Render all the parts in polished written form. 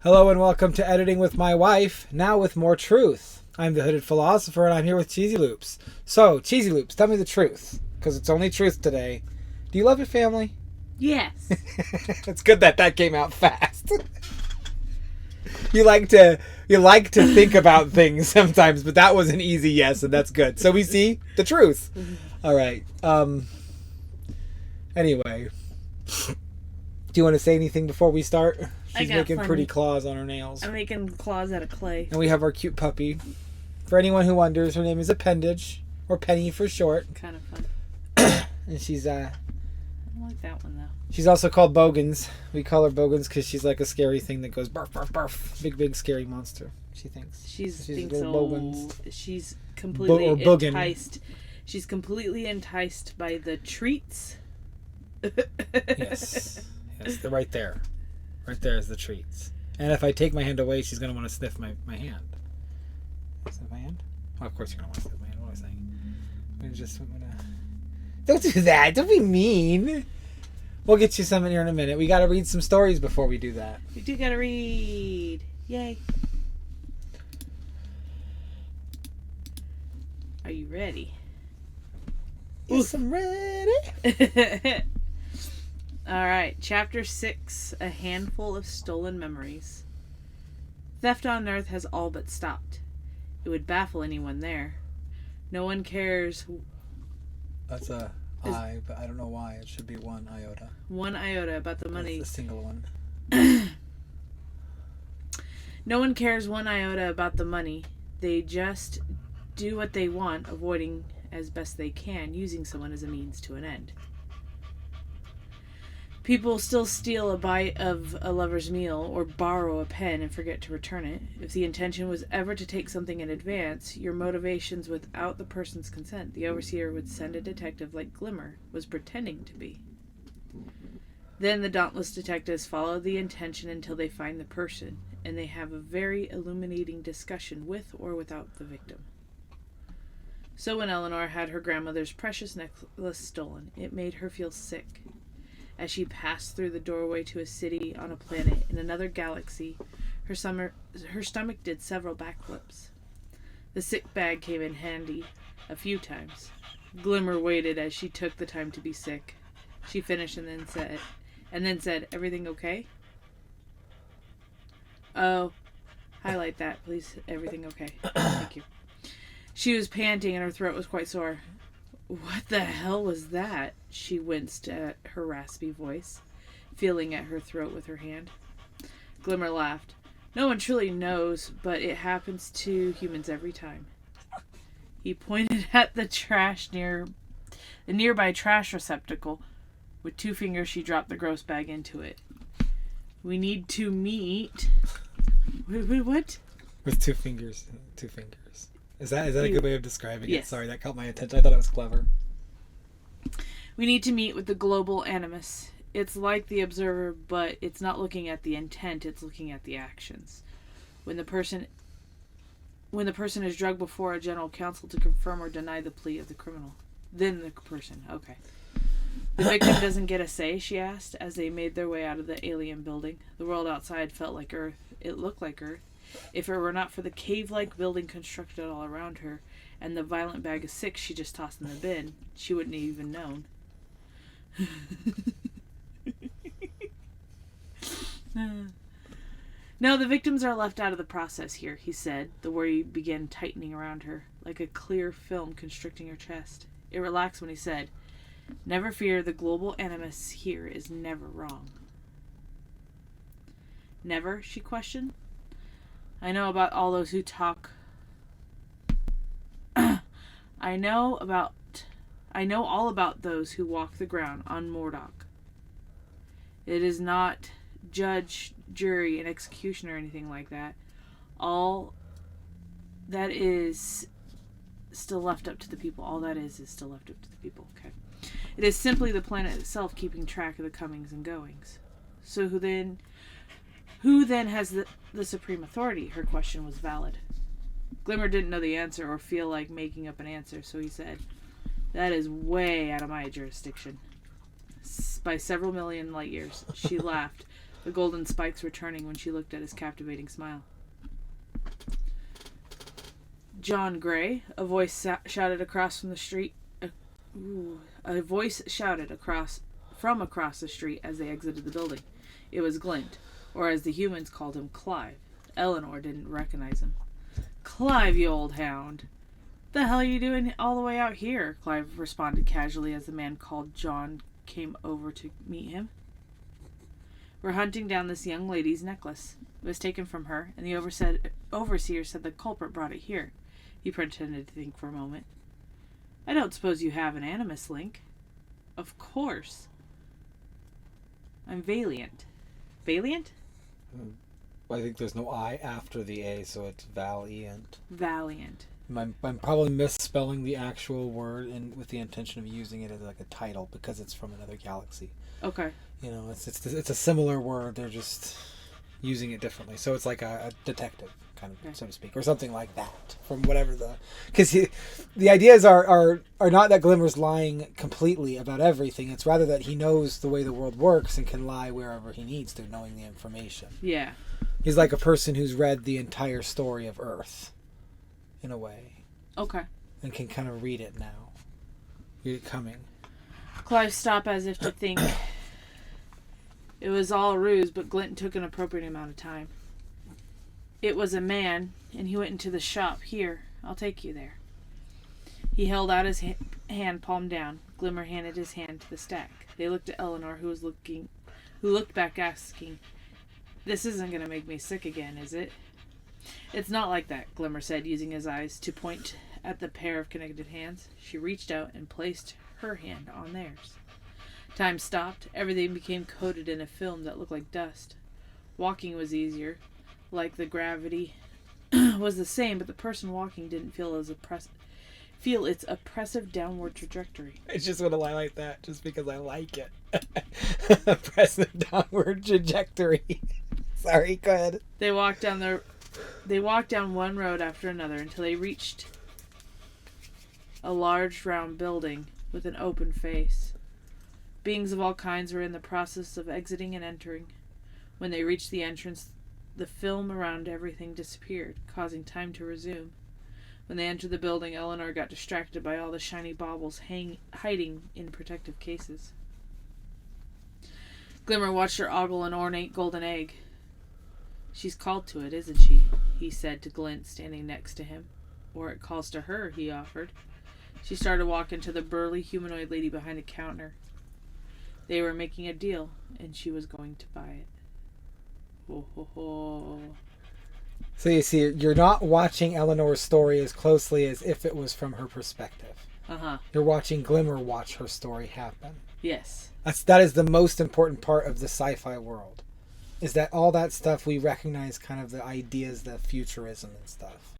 Hello and welcome to Editing with My Wife, now with more truth. I'm the Hooded Philosopher and I'm here with Cheesy Loops. So, Cheesy Loops, tell me the truth, because it's only truth today. Do you love your family? Yes. It's good that came out fast. You like to think about things sometimes, but that was an easy yes, and that's good. So we see the truth. All right. Anyway, do you want to say anything before we start? She's making pretty claws on her nails. I'm making claws out of clay. And we have our cute puppy. For anyone who wonders, her name is Appendage, or Penny for short. Kind of fun. And she's I don't like that one though. she's also called Bogans. We call her Bogans because she's like a scary thing that goes barf barf barf. Big scary monster. She thinks. She's little Bogans. She's completely Bogan. enticed. She's completely enticed by the treats. Yes, they're right there. Right there is the treats. And if I take my hand away, she's going to want to sniff my hand. Sniff my hand? Well, of course you're going to want to sniff my hand. What was I saying? Don't do that. Don't be mean. We'll get you some in here in a minute. We got to read some stories before we do that. We do gotta read. Yay. Are you ready? Yes, I'm ready. Alright, Chapter 6, A Handful of Stolen Memories. Theft on Earth has all but stopped. It would baffle anyone there. No one cares. That's a I, but I don't know why. It should be 1 iota. 1 iota about the money. That's a single one. No one cares 1 iota about the money. They just do what they want, avoiding as best they can, using someone as a means to an end. People still steal a bite of a lover's meal or borrow a pen and forget to return it. If the intention was ever to take something in advance, your motivations without the person's consent, the overseer would send a detective like Glimmer was pretending to be. Then the dauntless detectives follow the intention until they find the person, and they have a very illuminating discussion with or without the victim. So when Eleanor had her grandmother's precious necklace stolen, it made her feel sick. As she passed through the doorway to a city on a planet in another galaxy, her stomach did several backflips. The sick bag came in handy a few times. Glimmer waited as she took the time to be sick. She finished and then said, "Everything okay?" "Oh, highlight that, please. Everything okay. Thank you." She was panting and her throat was quite sore. "What the hell was that?" She winced at her raspy voice, feeling at her throat with her hand. Glimmer laughed. "No one truly knows, but it happens to humans every time." He pointed at the nearby trash receptacle. With 2 fingers, she dropped the gross bag into it. "We need to meet." What? With 2 fingers. 2 fingers. Is that a good way of describing it? Yes. Sorry, that caught my attention. I thought it was clever. "We need to meet with the global animus. It's like the observer, but it's not looking at the intent, it's looking at the actions. When the person is drugged before a general council to confirm or deny the plea of the criminal. Then the person, okay. The victim doesn't get a say?" she asked, as they made their way out of the alien building. The world outside felt like Earth. It looked like Earth. If it were not for the cave-like building constructed all around her, and the violent bag of six she just tossed in the bin, she wouldn't have even known. "No, the victims are left out of the process here," he said, the worry began tightening around her, like a clear film constricting her chest. It relaxed when he said, "Never fear, the global animus here is never wrong." "Never?" she questioned. "I know about all those who talk. I know all about those who walk the ground on Mordock. It is not judge, jury, and execution or anything like that. All that is still left up to the people. All that is still left up to the people." Okay. "It is simply the planet itself keeping track of the comings and goings. So who then has the supreme authority?" Her question was valid. Glimmer didn't know the answer or feel like making up an answer, so he said, "That is way out of my jurisdiction. By several million light years." She laughed, the golden spikes returning when she looked at his captivating smile. John Gray, a voice shouted across from the street. A voice shouted from across the street as they exited the building. It was Glint, or as the humans called him, Clive. Eleanor didn't recognize him. Clive, you old hound. The hell are you doing all the way out here? Clive responded casually as the man called John came over to meet him. We're hunting down this young lady's necklace. It was taken from her, and the overseer said the culprit brought it here. He pretended to think for a moment. I don't suppose you have an animus link? Of course. I'm Valiant. Valiant? I think there's no I after the A, so it's Valiant. Valiant. I'm probably misspelling the actual word with the intention of using it as like a title because it's from another galaxy. Okay. You know, it's a similar word. They're just using it differently. So it's like a detective kind of, so to speak, or something like that. From whatever because the ideas are not that Glimmer's lying completely about everything. It's rather that he knows the way the world works and can lie wherever he needs to, knowing the information. Yeah. He's like a person who's read the entire story of Earth, in a way. Okay. And can kind of read it now. Read it coming. Clive stopped as if to think. It was all a ruse, but Glint took an appropriate amount of time. It was a man, and he went into the shop. Here, I'll take you there. He held out his hand, palm down. Glimmer handed his hand to the stack. They looked at Eleanor, who looked back, asking, "This isn't going to make me sick again, is it?" "It's not like that," Glimmer said, using his eyes to point at the pair of connected hands. She reached out and placed her hand on theirs. Time stopped. Everything became coated in a film that looked like dust. Walking was easier. Like the gravity was the same, but the person walking didn't feel its oppressive downward trajectory. I just want to lie like that just because I like it. Oppressive downward trajectory. Sorry, go ahead. They walked down one road after another until they reached a large round building with an open face. Beings of all kinds were in the process of exiting and entering. When they reached the entrance, the film around everything disappeared, causing time to resume. When they entered the building, Eleanor got distracted by all the shiny baubles hiding in protective cases. Glimmer watched her ogle an ornate golden egg. "She's called to it, isn't she?" he said to Glint, standing next to him. "Or it calls to her," he offered. She started walking to the burly humanoid lady behind the counter. They were making a deal, and she was going to buy it. Ho, ho, ho. So you see, you're not watching Eleanor's story as closely as if it was from her perspective. Uh-huh. You're watching Glimmer watch her story happen. Yes. That is the most important part of the sci-fi world. Is that all that stuff we recognize, kind of the ideas, the futurism and stuff.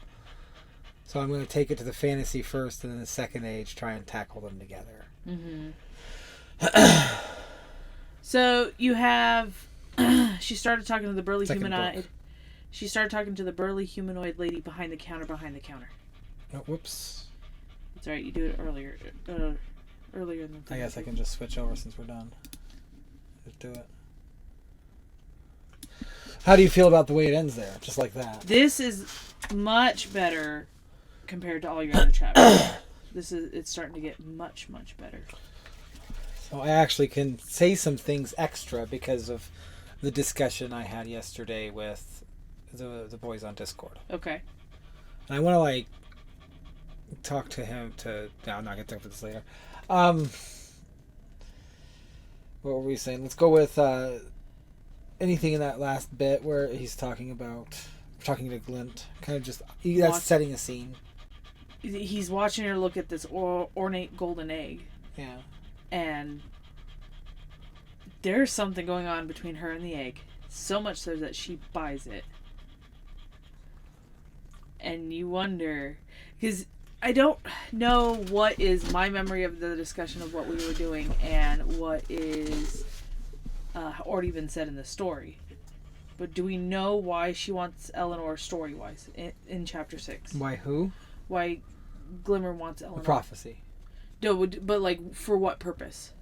So I'm going to take it to the fantasy first, and then the second age, try and tackle them together. Mm-hmm. So you have... She started talking to the burly humanoid. She started talking to the burly humanoid lady behind the counter. Oh, whoops. That's alright, you do it earlier. Earlier in the thing. I guess I can just switch over since we're done. Just do it. How do you feel about the way it ends there? Just like that. This is much better compared to all your other chapters. It's starting to get much, much better. So I actually can say some things extra because of the discussion I had yesterday with the boys on Discord. Okay. And I want to talk to him to... No, I'm not going to talk about this later. What were we saying? Let's go with anything in that last bit where he's talking to Glint. Kind of just... That's setting a scene. He's watching her look at this ornate golden egg. Yeah. And there's something going on between her and the egg. So much so that she buys it. And you wonder... Because I don't know what is my memory of the discussion of what we were doing and what is already been said in the story. But do we know why she wants Eleanor story-wise in Chapter 6? Why who? Why Glimmer wants Eleanor. A prophecy. No, but for what purpose?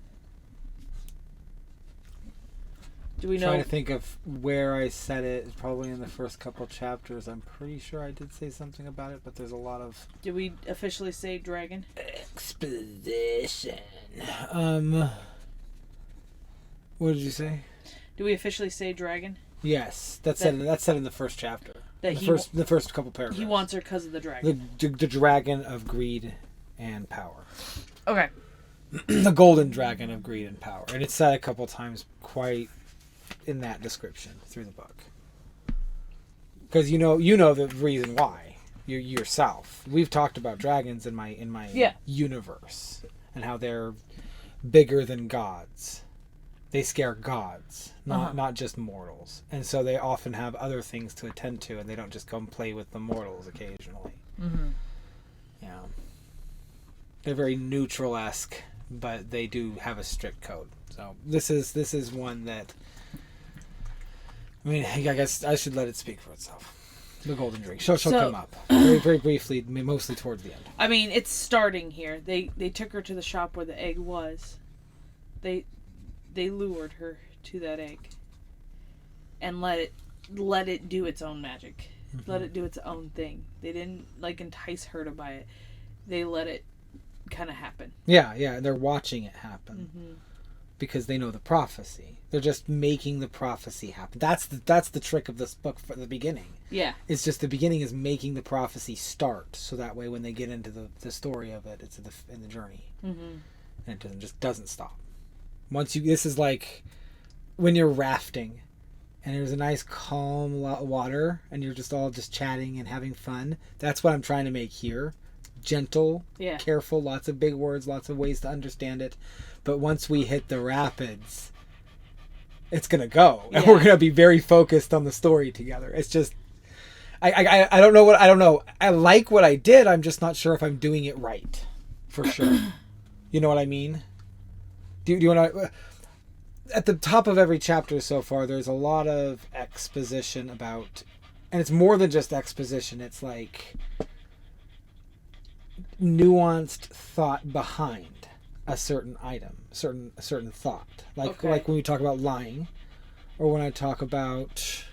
Do we know? Trying to think of where I said it. It's probably in the first couple chapters. I'm pretty sure I did say something about it, but there's a lot of Did we officially say dragon? exposition. What did you say? Do we officially say dragon? Yes, that's said in the first chapter. That The first couple paragraphs. He wants her because of the dragon. The dragon of greed and power. Okay. The golden dragon of greed and power, and it's said a couple times quite in that description through the book. Because you know the reason why you yourself. We've talked about dragons in my universe and how they're bigger than gods. They scare gods, not just mortals, and so they often have other things to attend to, and they don't just come play with the mortals occasionally. Mm-hmm. Yeah, they're very neutral-esque, but they do have a strict code. So this is one that. I mean, I guess I should let it speak for itself. The golden drink. She'll come up very, very briefly, mostly towards the end. I mean, it's starting here. They took her to the shop where the egg was. They lured her to that egg and let it do its own magic. Mm-hmm. Let it do its own thing. They didn't entice her to buy it. They let it kind of happen. Yeah, they're watching it happen. Mm-hmm. Because they know the prophecy. They're just making the prophecy happen. That's the trick of this book from the beginning. Yeah. It's just the beginning is making the prophecy start, so that way when they get into the story of it, it's in the journey. Mm-hmm. And it doesn't stop. This is like when you're rafting and there's a nice calm water and you're just all just chatting and having fun. That's what I'm trying to make here. Gentle, careful, lots of big words, lots of ways to understand it. But once we hit the rapids, it's going to go. And we're going to be very focused on the story together. It's just, I don't know. I like what I did. I'm just not sure if I'm doing it right. For sure. You know what I mean? Do you want to... At the top of every chapter so far, there's a lot of exposition about... And it's more than just exposition. It's like nuanced thought behind a certain item, a certain thought. Like when we talk about lying, or when I talk about...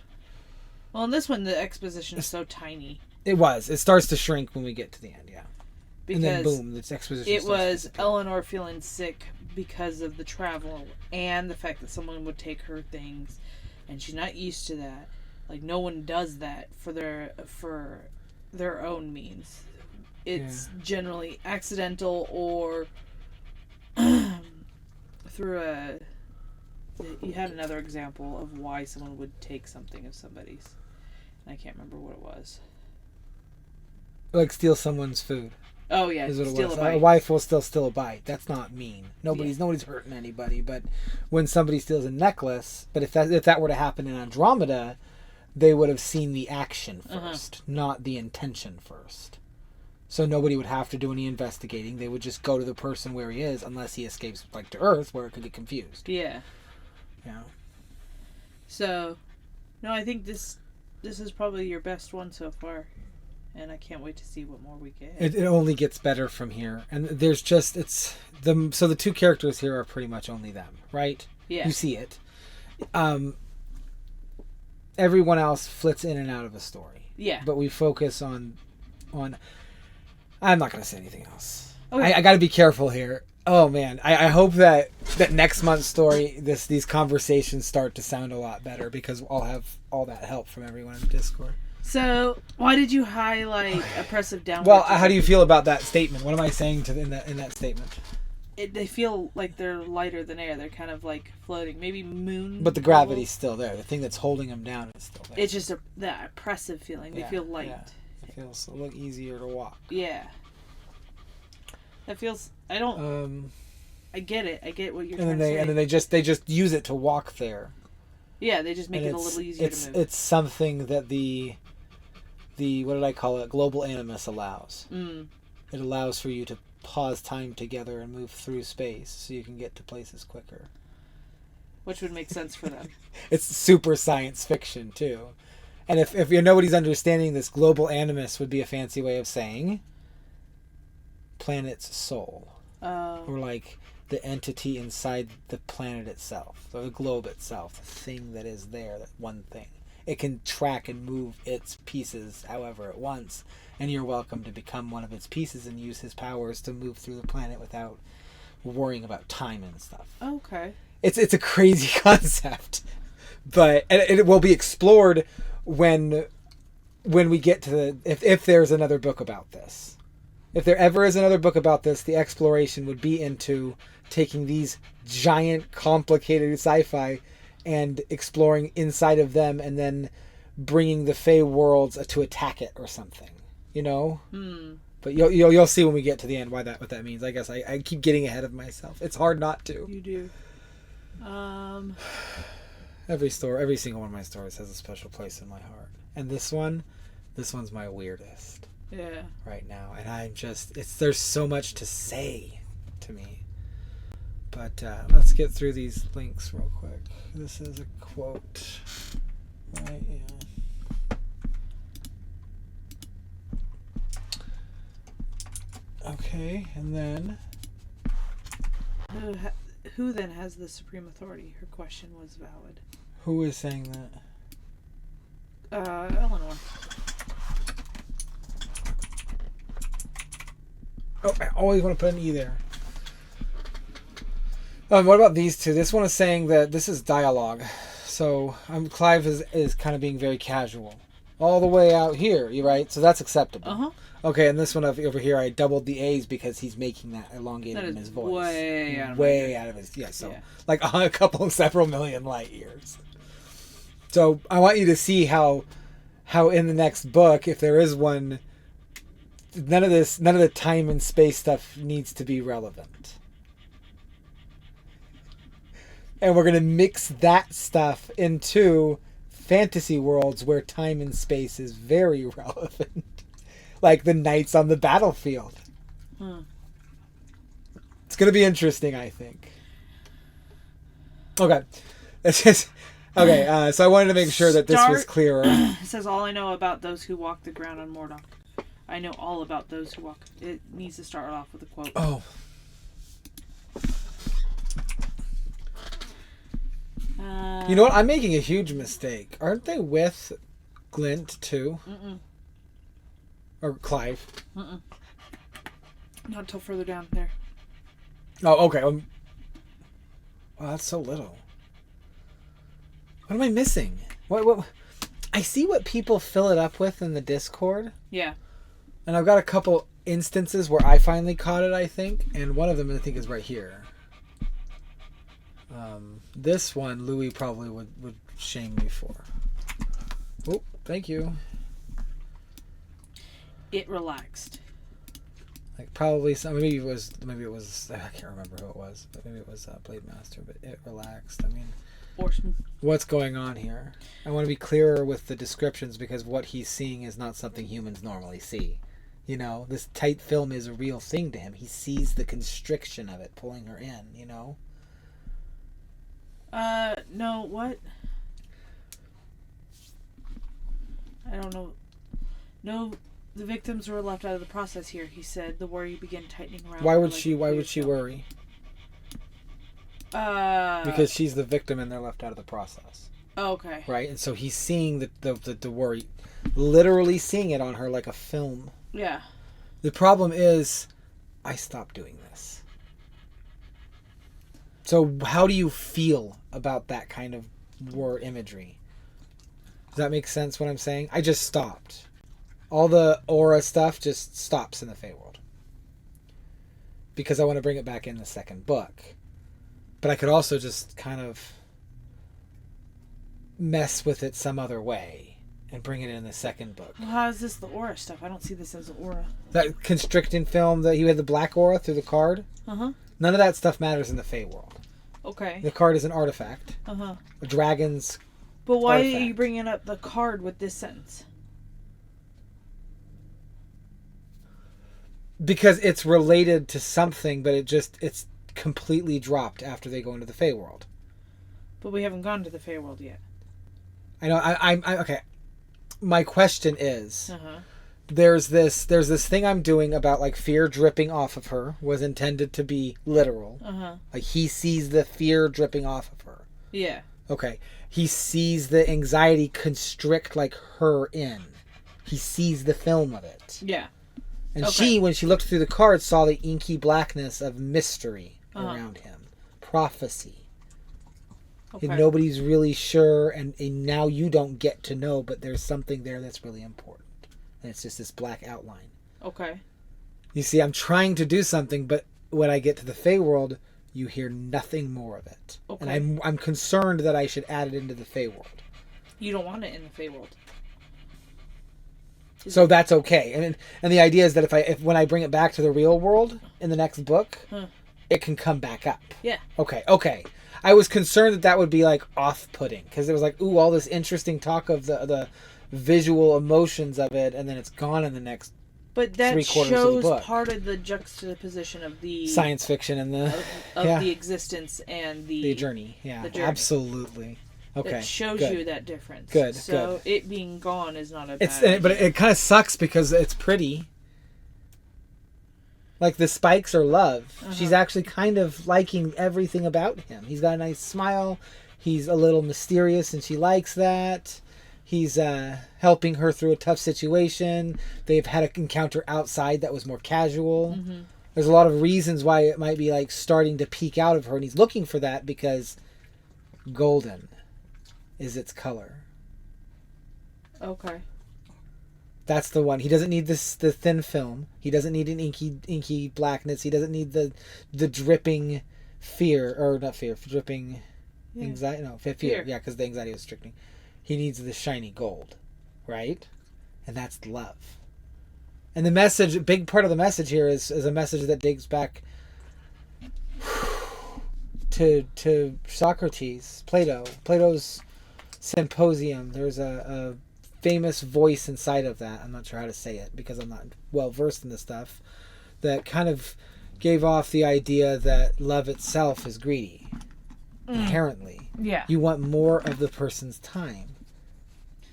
Well, in this one, the exposition is so tiny. It starts to shrink when we get to the end, yeah. Because and then boom, this exposition. It was Eleanor feeling sick because of the travel and the fact that someone would take her things, and she's not used to that. Like, no one does that for their own means. It's generally accidental or through a... You had another example of why someone would take something of somebody's. And I can't remember what it was. Like steal someone's food. Oh yeah, steal a bite. A wife will still steal a bite. That's not mean. Nobody's hurting anybody. But when somebody steals a necklace, but if that were to happen in Andromeda, they would have seen the action first, not the intention first. So nobody would have to do any investigating. They would just go to the person where he is, unless he escapes to Earth, where it could get confused. Yeah. Yeah. So, no, I think this is probably your best one so far, and I can't wait to see what more we get. It only gets better from here, and there's just so the two characters here are pretty much only them, right? Yeah. You see it. Everyone else flits in and out of a story. Yeah. But we focus on. I'm not going to say anything else. Okay. I got to be careful here. Oh man, I hope that next month's story, these conversations start to sound a lot better, because I'll have all that help from everyone in Discord. So, why did you highlight oppressive downward? Well, how do you feel about that statement? What am I saying in that statement? They feel like they're lighter than air. They're kind of like floating, maybe moon. But the gravity's still there. The thing that's holding them down is still there. It's just that oppressive feeling. They feel light. Yeah. It feels a little easier to walk. Yeah. That feels. I don't. I get it. I get what you're trying to say. And then they just use it to walk there. Yeah, they just make it a little easier to move. It's something that the what did I call it? Global animus allows. Mm. It allows for you to pause time together and move through space, so you can get to places quicker. Which would make sense for them. It's super science fiction too. And if nobody's understanding this, global animus would be a fancy way of saying planet's soul. Or like the entity inside the planet itself, or the globe itself, the thing that is there, that one thing. It can track and move its pieces however it wants, and you're welcome to become one of its pieces and use his powers to move through the planet without worrying about time and stuff. Okay. It's a crazy concept, but and it will be explored when we get to the if there's another book about this. If there ever is another book about this, the exploration would be into taking these giant, complicated sci-fi and exploring inside of them, and then bringing the Fey worlds to attack it or something, you know. But you'll see when we get to the end what that means. I guess I keep getting ahead of myself. It's hard not to. You do. Every single one of my stories has a special place in my heart, and this one's my weirdest. Yeah. Right now, and I'm just there's so much to say to me. But let's get through these links real quick. This is a quote. Right, yeah. Okay, and then... Who then has the supreme authority? Her question was valid. Who is saying that? Eleanor. Oh, I always want to put an E there. What about these two? This one is saying that this is dialogue. So Clive is kind of being very casual. All the way out here, you right? So that's acceptable. Uh-huh. Okay, and this one over here, I doubled the A's because he's making that elongated in his voice. Way out of his... Yeah, so yeah. Like several million light years. So I want you to see how in the next book, if there is one... None of the time and space stuff needs to be relevant. And we're going to mix that stuff into fantasy worlds where time and space is very relevant. Like the knights on the battlefield. It's going to be interesting, I think. Okay. Okay, so I wanted to make sure that this was clearer. It says, all I know about those who walk the ground on Mordok. I know all about those who walk. It needs to start off with a quote. Oh. You know what? I'm making a huge mistake. Aren't they with Glint too? Mm-mm. Or Clive? Mm-mm. Not until further down there. Oh, okay. Wow, that's so little. What am I missing? What? I see what people fill it up with in the Discord. Yeah. And I've got a couple instances where I finally caught it, I think. And one of them, I think, is right here. This one, Louis probably would shame me for. Oh, thank you. It relaxed. Like probably maybe it was I can't remember who it was, but maybe it was Blade Master. But it relaxed. I mean, what's going on here? I want to be clearer with the descriptions because what he's seeing is not something humans normally see. You know, this tight film is a real thing to him. He sees the constriction of it pulling her in. You know. No, what? I don't know. No, the victims were left out of the process here, he said. The worry began tightening around. Why would she worry? Because she's the victim and they're left out of the process. Oh, okay. Right? And so he's seeing the worry, literally seeing it on her like a film. Yeah. The problem is, I stopped doing this. So how do you feel about that kind of war imagery? Does that make sense what I'm saying? I just stopped. All the aura stuff just stops in the Feyworld. Because I want to bring it back in the second book. But I could also just kind of mess with it some other way and bring it in the second book. Well, how is this the aura stuff? I don't see this as aura. That constricting film that you had the black aura through the card? Uh-huh. None of that stuff matters in the Feyworld. Okay. The card is an artifact. Uh-huh. A dragon's But why artifact. are you bringing up the card with this sentence? Because it's related to something, but it's completely dropped after they go into the Feyworld. But we haven't gone to the Feyworld yet. I know. I'm okay. My question is, there's this thing I'm doing about like fear dripping off of her was intended to be literal. Like he sees the fear dripping off of her. Yeah. Okay. He sees the anxiety constrict like her in. He sees the film of it. Yeah. And she, when she looked through the cards, saw the inky blackness of mystery around him. Prophecy. Okay. And nobody's really sure, and now you don't get to know, but there's something there that's really important. And it's just this black outline. Okay. You see, I'm trying to do something, but when I get to the Fey world, you hear nothing more of it. Okay. And I'm concerned that I should add it into the Fey world. You don't want it in the Fey world. So that's okay. And the idea is that if when I bring it back to the real world in the next book, it can come back up. Yeah. Okay. I was concerned that would be like off-putting because it was like, ooh, all this interesting talk of the visual emotions of it, and then it's gone in the next. But that 3/4 of the shows book. part of the juxtaposition of the Science fiction and the the existence and the journey. Yeah, the journey. Absolutely. Okay. It shows good. you that difference. Good. So it being gone is not a bad It's idea. but it kind of sucks because it's pretty. Like the spikes are love. She's actually kind of liking everything about him. He's got a nice smile. He's a little mysterious and she likes that. He's helping her through a tough situation. They've had an encounter outside that was more casual. There's a lot of reasons why it might be like starting to peek out of her, and he's looking for that because golden is its color. Okay. That's the one. He doesn't need the thin film. He doesn't need an inky blackness. He doesn't need the dripping fear, or not fear, dripping anxiety. No, fear. Yeah, because the anxiety was restricting. He needs the shiny gold, right? And that's love. And the message, a big part of the message here is a message that digs back to Socrates, Plato's Symposium. There's a famous voice inside of that. I'm not sure how to say it because I'm not well versed in this stuff. That kind of gave off the idea that love itself is greedy. Inherently. Yeah. You want more of the person's time.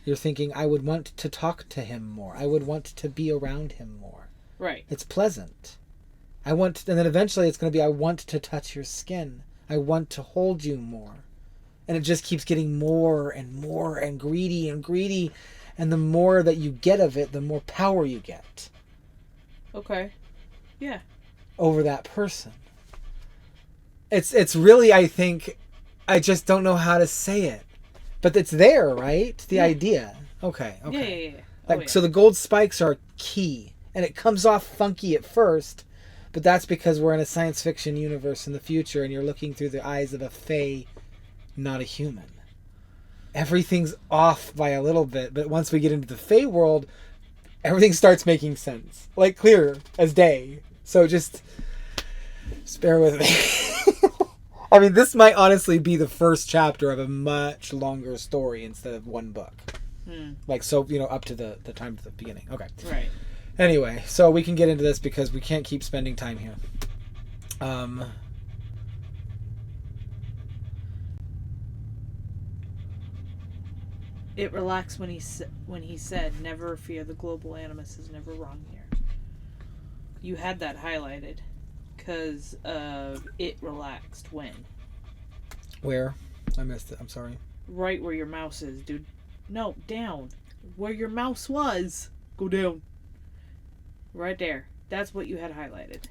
You're thinking, I would want to talk to him more. I would want to be around him more. Right. It's pleasant. And then eventually it's going to be, I want to touch your skin. I want to hold you more. And it just keeps getting more and more and greedy. And the more that you get of it, the more power you get. Okay. Yeah. Over that person. It's really, I think, I just don't know how to say it. But it's there, right? The idea. Okay. Yeah. Like, so the gold spikes are key. And it comes off funky at first. But that's because we're in a science fiction universe in the future. And you're looking through the eyes of a fae, not a human. Everything's off by a little bit. But once we get into the fae world, everything starts making sense. Like clear as day. So just bear with me. I mean, this might honestly be the first chapter of a much longer story instead of one book. Like, so, up to the time of the beginning. Okay. Right. Anyway, so we can get into this because we can't keep spending time here. It relaxed when he said, "Never fear, the global animus is never wrong here." You had that highlighted because it relaxed when. Where? I missed it. I'm sorry. Right where your mouse is, dude. No, down. Where your mouse was. Go down. Right there. That's what you had highlighted.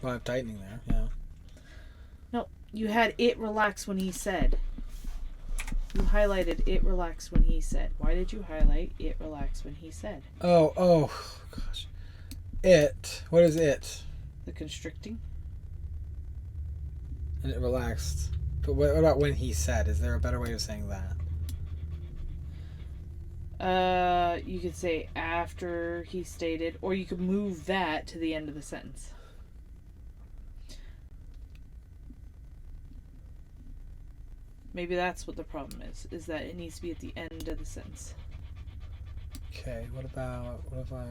Well, I'm tightening there. Yeah. No, you had it relax when he said. You highlighted it relaxed when he said. Why did you highlight it relaxed when he said? Oh, gosh. It. What is it? The constricting? And it relaxed. But what about when he said? Is there a better way of saying that? You could say after he stated, or you could move that to the end of the sentence. Maybe that's what the problem is that it needs to be at the end of the sentence. Okay, what if I...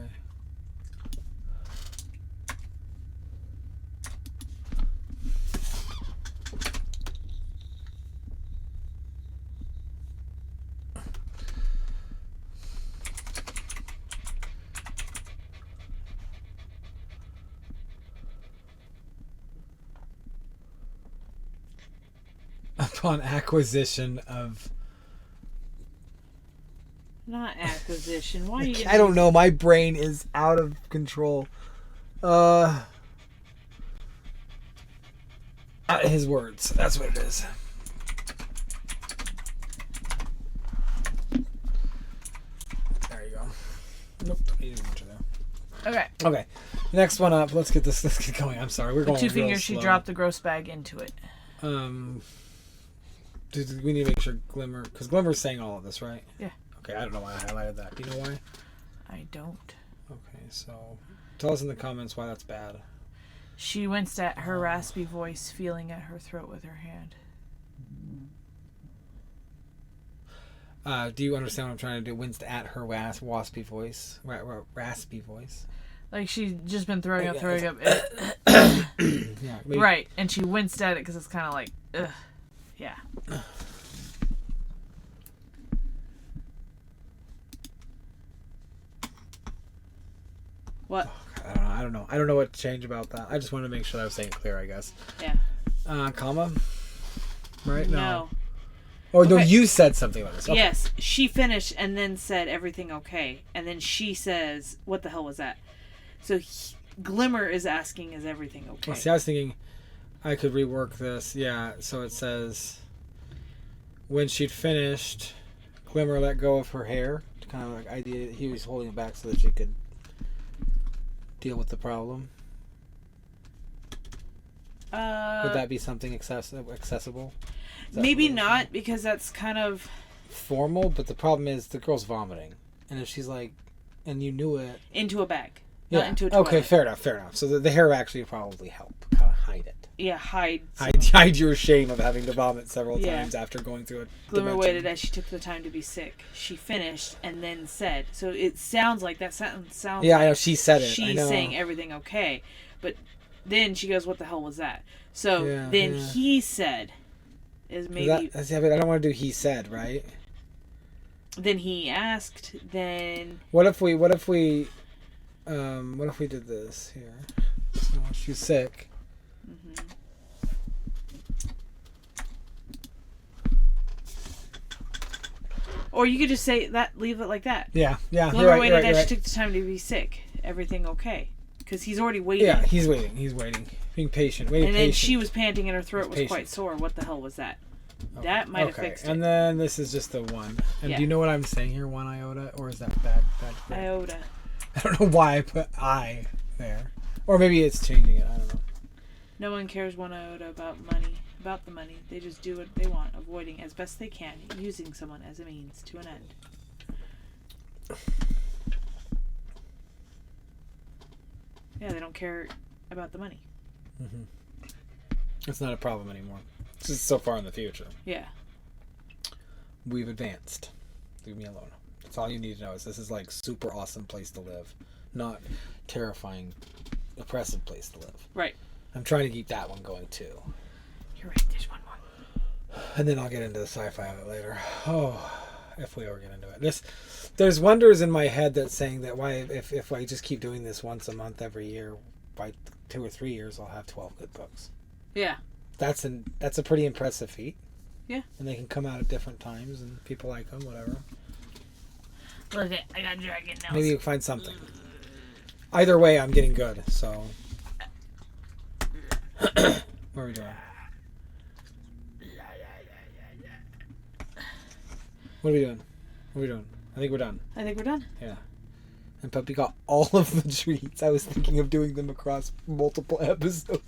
upon acquisition of... Not acquisition. Why are you? I don't know. My brain is out of control. His words. That's what it is. There you go. Nope. Don't need to there. Okay. Okay. Next one up. Let's get going. I'm sorry. We're going Two real fingers. She slow. dropped the gross bag into it. We need to make sure Glimmer, because Glimmer's saying all of this, right? Yeah. Okay. I don't know why I highlighted that. Do you know why? I don't. Okay. So tell us in the comments why that's bad. She winced at her raspy voice, feeling at her throat with her hand. Do you understand what I'm trying to do? Winced at her waspy voice. Raspy voice. Like she'd just been throwing up. Yeah, maybe. Right, and she winced at it because it's kind of like, ugh. Yeah. What? I don't know. I don't know what to change about that. I just wanted to make sure I was saying it clear, I guess. Yeah. Comma? Right? No. Oh, no, Okay. you said something about this. Okay. Yes, she finished and then said everything okay. And then she says, what the hell was that? So Glimmer is asking, is everything okay? See, I was thinking I could rework this. Yeah, so it says, when she'd finished, Glimmer let go of her hair. Kind of like idea he was holding it back so that she could deal with the problem. Would that be something accessible? Maybe not, because that's kind of formal, but the problem is the girl's vomiting. And if she's like, and you knew it. into a bag. Yeah. Not into a toilet. Okay, fair enough. So the hair actually probably help kind of hide it. Yeah, hide your shame of having to vomit several times after going through it. Glimmer waited as she took the time to be sick. She finished and then said. So it sounds like that sounds Yeah, like I know. She said it. she's I know. saying everything okay. But then she goes, what the hell was that? So then he said, is maybe... I don't want to do he said, right? Then he asked, then... What if we did this here? So she's sick. Mm-hmm. Or you could just say that, leave it like that. Yeah. Glimmer waited as she took the time to be sick. Everything okay? Because he's already waiting. Yeah, he's waiting. Being patient. And then she was panting and her throat was quite sore. What the hell was that? Okay. That might have fixed it. And then this is just the one. And Yeah. do you know what I'm saying here? 1 iota? Or is that bad? Iota. I don't know why I put I there. Or maybe it's changing it. I don't know. No one cares 1 iota about the money. They just do what they want, avoiding as best they can, using someone as a means to an end. Yeah, they don't care about the money. Mm-hmm. It's not a problem anymore. It's just so far in the future. Yeah. We've advanced. Leave me alone. That's all you need to know is this is like super awesome place to live. Not terrifying, oppressive place to live. Right. I'm trying to keep that one going too. You're right, there's one more. And then I'll get into the sci-fi of it later. Oh, if we ever get into it. There's wonders in my head that's saying that if I just keep doing this once a month every year, by 2 or 3 years I'll have 12 good books. Yeah. That's a pretty impressive feat. Yeah. And they can come out at different times and people like them, whatever. Look it, I got dragon nails. Maybe you find something. Either way, I'm getting good, so. What are we doing? What are we doing? I think we're done. Yeah. And Puppy got all of the treats. I was thinking of doing them across multiple episodes.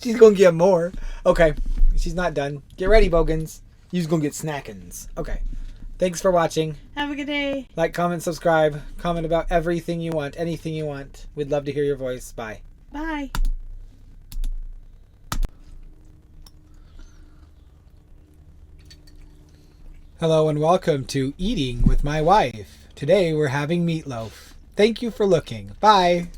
She's gonna get more. Okay. She's not done. Get ready, Bogans. You's gonna get snackins. Okay. Thanks for watching. Have a good day. Like, comment, subscribe. Comment about everything you want. Anything you want. We'd love to hear your voice. Bye. Bye. Hello and welcome to Eating with My Wife. Today we're having meatloaf. Thank you for looking. Bye.